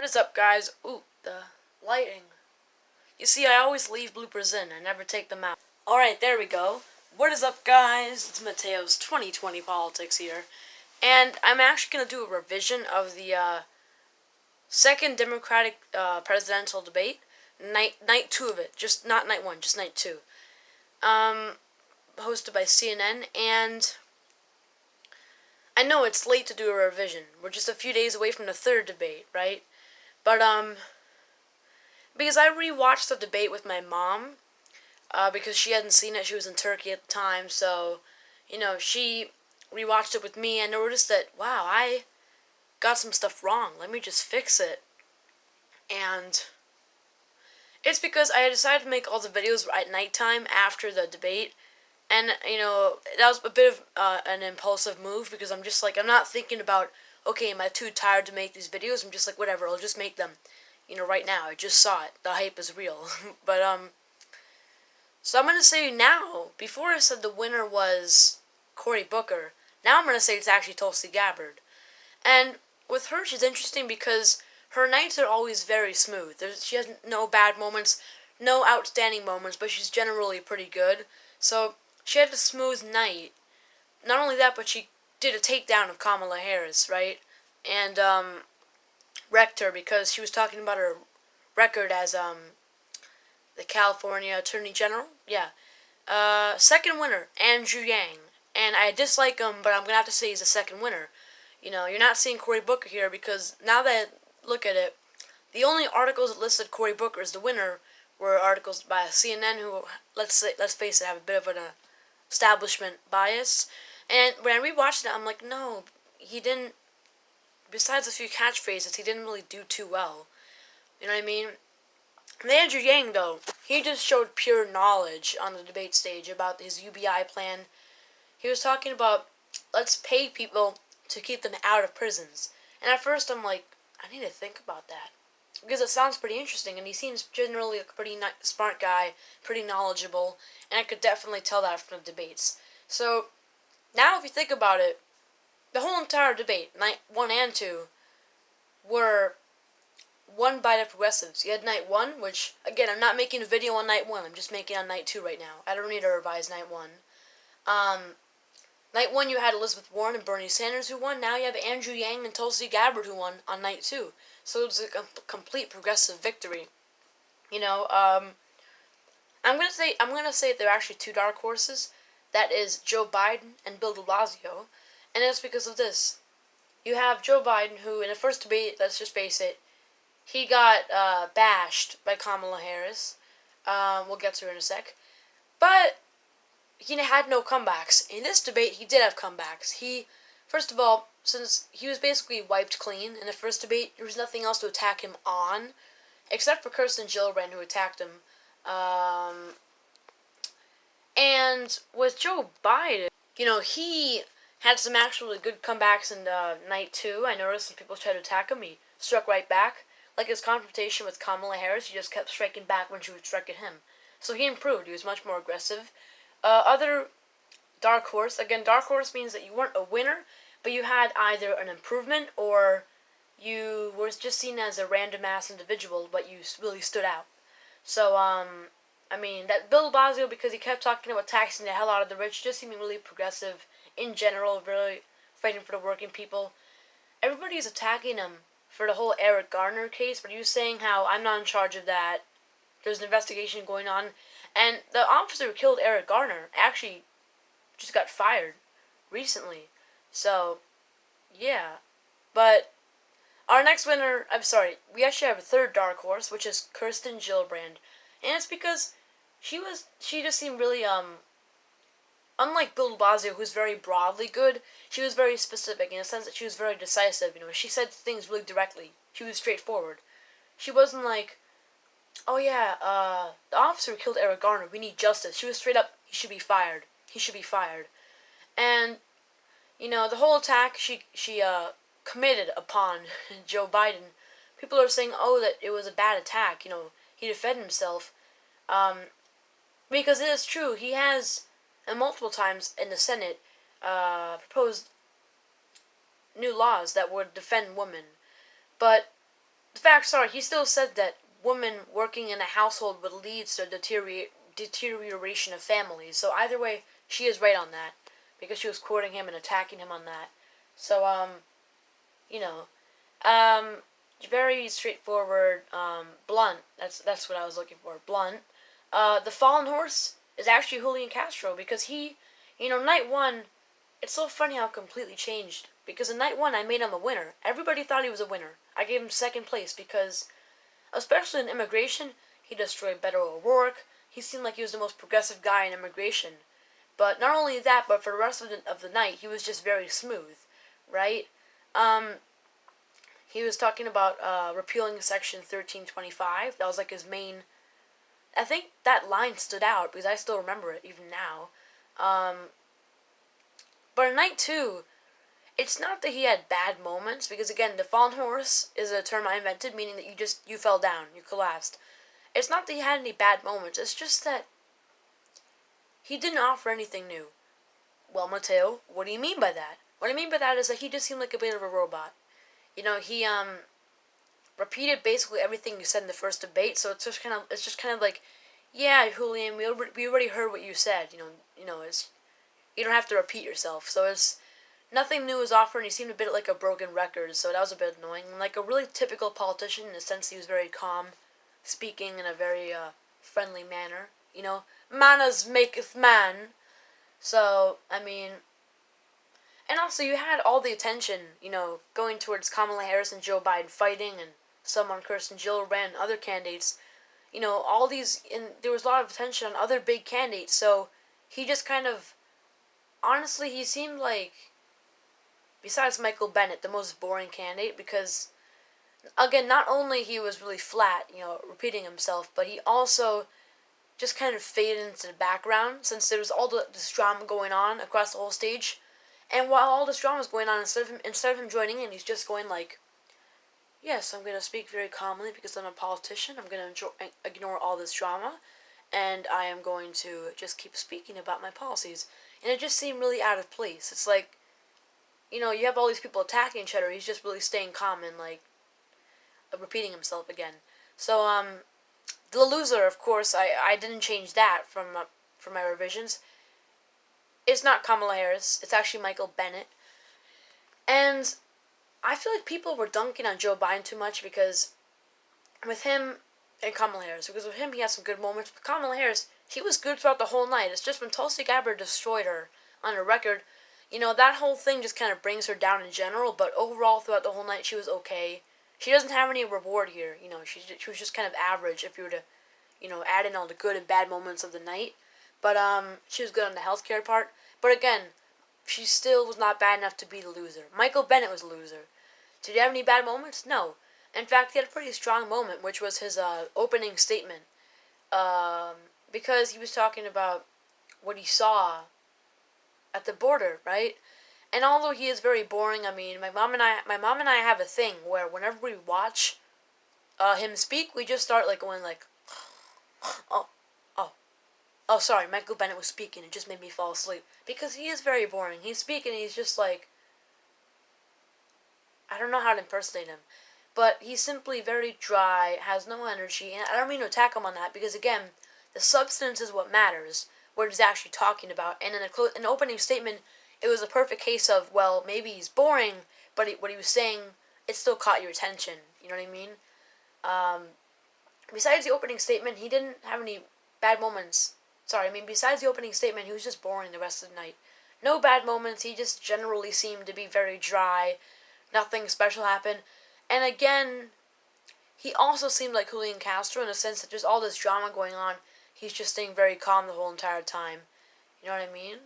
What is up, guys? Ooh, the lighting. You see, I always leave bloopers in. I never take them out. Alright, there we go. What is up, guys? It's Mateo's 2020 Politics here. And I'm actually going to do a revision of the second Democratic presidential debate. Night 2 of it. Just not night 1, just night 2. Hosted by CNN. And I know it's late to do a revision. We're just a few days away from the third debate, right? But, because I rewatched the debate with my mom, because she hadn't seen it, she was in Turkey at the time, so, she rewatched it with me and noticed that, wow, I got some stuff wrong, let me just fix it. And it's because I decided to make all the videos at nighttime after the debate, and, that was a bit of an impulsive move, because I'm just like, I'm not thinking about, okay, am I too tired to make these videos? I'm just like, whatever, I'll just make them, right now. I just saw it. The hype is real. But, so I'm going to say now, before I said the winner was Cory Booker, now I'm going to say it's actually Tulsi Gabbard. And with her, she's interesting because her nights are always very smooth. She has no bad moments, no outstanding moments, but she's generally pretty good. So she had a smooth night. Not only that, but she did a takedown of Kamala Harris, right? And, wrecked her because she was talking about her record as, the California Attorney General. Yeah. Second winner, Andrew Yang. And I dislike him, but I'm gonna have to say he's the second winner. You're not seeing Cory Booker here because now that I look at it, the only articles that listed Cory Booker as the winner were articles by CNN who, let's face it, have a bit of an establishment bias. And when I rewatched it, I'm like, no, he didn't. Besides a few catchphrases, he didn't really do too well. You know what I mean? And Andrew Yang, though, he just showed pure knowledge on the debate stage about his UBI plan. He was talking about, let's pay people to keep them out of prisons. And at first I'm like, I need to think about that. Because it sounds pretty interesting, and he seems generally a pretty smart guy, pretty knowledgeable, and I could definitely tell that from the debates. So, now if you think about it, the whole entire debate, night 1 and 2, were won by the progressives. You had night 1, which, again, I'm not making a video on night 1, I'm just making it on night 2 right now. I don't need to revise night 1. Night 1 you had Elizabeth Warren and Bernie Sanders who won. Now you have Andrew Yang and Tulsi Gabbard who won on night 2. So it's a complete progressive victory. I'm gonna say there are actually two dark horses. That is Joe Biden and Bill de Blasio. And it's because of this. You have Joe Biden, who, in the first debate, let's just face it, he got bashed by Kamala Harris. We'll get to her in a sec. But he had no comebacks. In this debate, he did have comebacks. First of all, since he was basically wiped clean in the first debate, there was nothing else to attack him on, except for Kirsten Gillibrand, who attacked him. And with Joe Biden, he had some actually good comebacks in night 2. I noticed some people tried to attack him. He struck right back. Like his confrontation with Kamala Harris, he just kept striking back when she would strike at him. So he improved. He was much more aggressive. Other dark horse. Again, dark horse means that you weren't a winner, but you had either an improvement or you were just seen as a random-ass individual, but you really stood out. So, that Bill de Blasio, because he kept talking about taxing the hell out of the rich, just seeming really progressive in general, really fighting for the working people. Everybody's attacking him for the whole Eric Garner case, but he was saying how I'm not in charge of that. There's an investigation going on. And the officer who killed Eric Garner actually just got fired recently. So, yeah. But our next winner, we actually have a third dark horse, which is Kirsten Gillibrand. And it's because she just seemed really, unlike Bill de Blasio, who's very broadly good, she was very specific in the sense that she was very decisive. She said things really directly. She was straightforward. She wasn't like, oh yeah, the officer who killed Eric Garner, we need justice. She was straight up, he should be fired. He should be fired. And, the whole attack she committed upon Joe Biden, people are saying, oh, that it was a bad attack, he defended himself. Because it is true, he has, and multiple times in the Senate, proposed new laws that would defend women. But the fact, sorry, he still said that women working in a household would lead to deterioration of families. So either way, she is right on that because she was quoting him and attacking him on that. So you know, um, very straightforward, blunt. That's what I was looking for. Blunt. The fallen horse is actually Julian Castro because he, night one. It's so funny how it completely changed because in night one I made him a winner. Everybody thought he was a winner. I gave him second place because, especially in immigration, he destroyed Beto O'Rourke. He seemed like he was the most progressive guy in immigration. But not only that, but for the rest of the night, he was just very smooth, right? Um, he was talking about repealing Section 1325. That was like his main. I think that line stood out because I still remember it even now. But in night two, it's not that he had bad moments because again, the fallen horse is a term I invented, meaning that you fell down, you collapsed. It's not that he had any bad moments. It's just that he didn't offer anything new. Well, Mateo, what do you mean by that? What I mean by that is that he just seemed like a bit of a robot. He repeated basically everything you said in the first debate, so it's just kind of like, yeah, Julian, we already heard what you said. It's you don't have to repeat yourself. So it's nothing new was offered, and he seemed a bit like a broken record. So that was a bit annoying. Like a really typical politician in the sense he was very calm, speaking in a very friendly manner. Manners maketh man. So I mean, and also you had all the attention, going towards Kamala Harris and Joe Biden fighting, and some on Kirsten Gillibrand and other candidates. All these, and there was a lot of attention on other big candidates. So he just kind of, honestly, he seemed like, besides Michael Bennet, the most boring candidate because, again, not only he was really flat, repeating himself, but he also just kind of faded into the background since there was all this drama going on across the whole stage. And while all this drama was going on, instead of him joining in, he's just going like, yes, I'm going to speak very calmly because I'm a politician. I'm going to ignore all this drama, and I am going to just keep speaking about my policies. And it just seemed really out of place. It's like, you have all these people attacking each other. He's just really staying calm and like repeating himself again. So the loser, of course, I didn't change that from my revisions. It's not Kamala Harris. It's actually Michael Bennet. And I feel like people were dunking on Joe Biden too much because with him and Kamala Harris, because with him he had some good moments. With Kamala Harris, she was good throughout the whole night. It's just when Tulsi Gabbard destroyed her on her record, that whole thing just kind of brings her down in general. But overall, throughout the whole night, she was okay. She doesn't have any reward here. She was just kind of average if you were to, add in all the good and bad moments of the night. But she was good on the healthcare part. But again, she still was not bad enough to be the loser. Michael Bennet was a loser. Did he have any bad moments? No. In fact, he had a pretty strong moment, which was his opening statement. Because he was talking about what he saw at the border, right? And although he is very boring, I mean, my mom and I have a thing where whenever we watch him speak, we just start like going like, oh, oh, sorry, Michael Bennet was speaking. It just made me fall asleep because he is very boring. He's speaking, he's just like, I don't know how to impersonate him, but he's simply very dry, has no energy, and I don't mean to attack him on that because again, the substance is what matters. What he's actually talking about, and in an opening statement, it was a perfect case of, well, maybe he's boring, but what he was saying, it still caught your attention. You know what I mean? Besides the opening statement, he didn't have any bad moments. Besides the opening statement, he was just boring the rest of the night. No bad moments, he just generally seemed to be very dry. Nothing special happened. And again, he also seemed like Julian Castro in the sense that there's all this drama going on. He's just staying very calm the whole entire time. You know what I mean?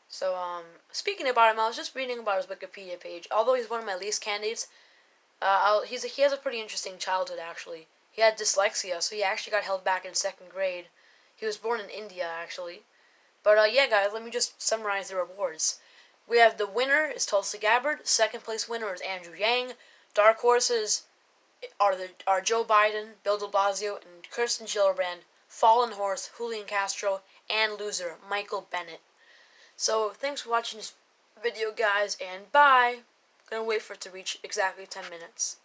So, speaking about him, I was just reading about his Wikipedia page. Although he's one of my least candidates, he has a pretty interesting childhood, actually. He had dyslexia, so he actually got held back in second grade. He was born in India, actually. But, yeah, guys, let me just summarize the rewards. We have the winner is Tulsi Gabbard. Second place winner is Andrew Yang. Dark horses are Joe Biden, Bill de Blasio, and Kirsten Gillibrand. Fallen horse, Julian Castro, and loser, Michael Bennet. So, thanks for watching this video, guys, and bye! Gonna wait for it to reach exactly 10 minutes.